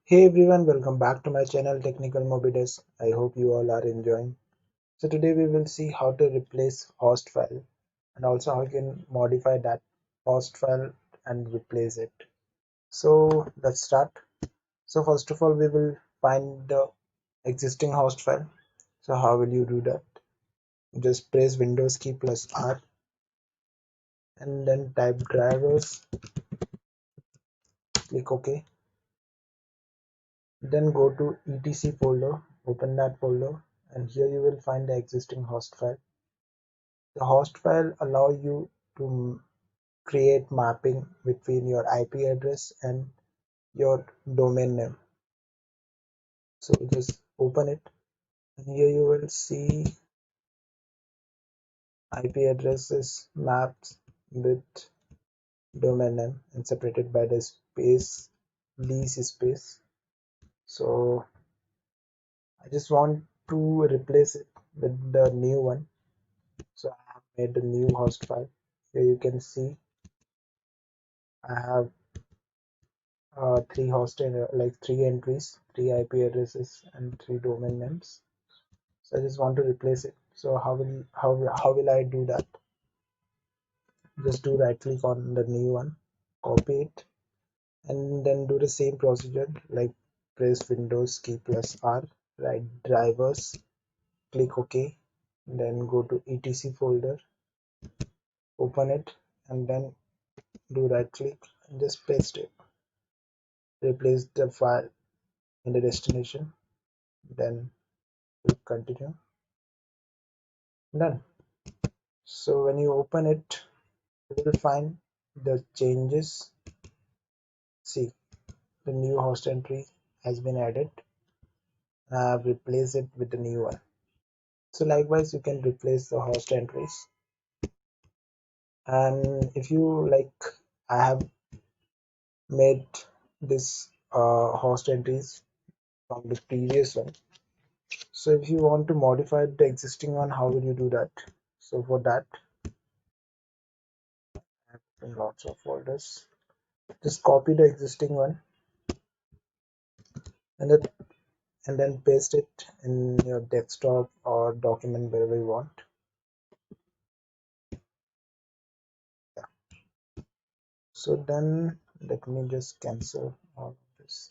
Hey everyone, welcome back to my channel Technical Mobides. I hope you all are enjoying. So today we will see how to replace host file and also how you can modify that host file and replace it. So let's start. So first of all we will find the existing host file. So how will you do that? Just press Windows key plus R and then type drivers, click OK. Then go to etc folder, open that folder, and here you will find the existing host file. The host file allow you to create mapping between your IP address and your domain name. So just open it, and here you will see IP addresses mapped with domain name and separated by the space, lease space. So I just want to replace it with the new one. So I have made a new host file. Here you can see I have three like three entries, three IP addresses, and three domain names. So I just want to replace it. So how will I do that? Just do right click on the new one, copy it, and then do the same procedure like press Windows key plus R, write drivers, click OK, then go to etc folder, open it, and then do right click and just paste it. Replace the file in the destination, then click continue. Done. So when you open it, you will find the changes. See, the new host entry has been added. I have replaced it with the new one. So likewise, you can replace the host entries. And if you like, I have made this host entries from the previous one. So if you want to modify the existing one, how will you do that? So for that, I have in lots of folders. Just copy the existing one and then paste it in your desktop or document wherever you want. Yeah. So then let me just cancel all of this.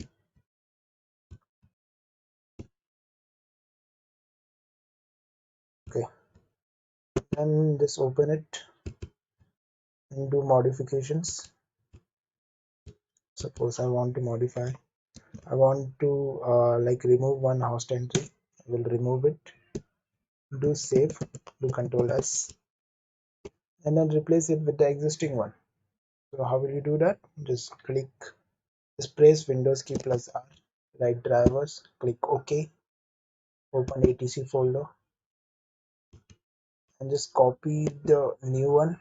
Okay, then just open it and do modifications. Suppose I want to modify, I want to like remove one host entry. I will remove it, do save, do Control S, and then replace it with the existing one. So how will you do that? Just press Windows key plus R, write drivers, click OK, open etc folder, and just copy the new one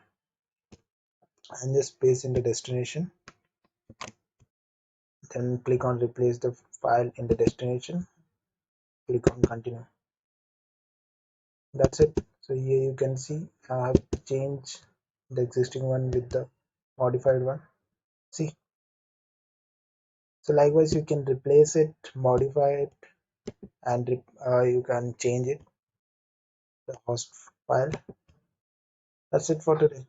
and just paste in the destination. Then click on replace the file in the destination, click on continue. That's it. So here you can see I have changed the existing one with the modified one. See, so likewise you can replace it, modify it, and you can change it, the host file. That's it for today.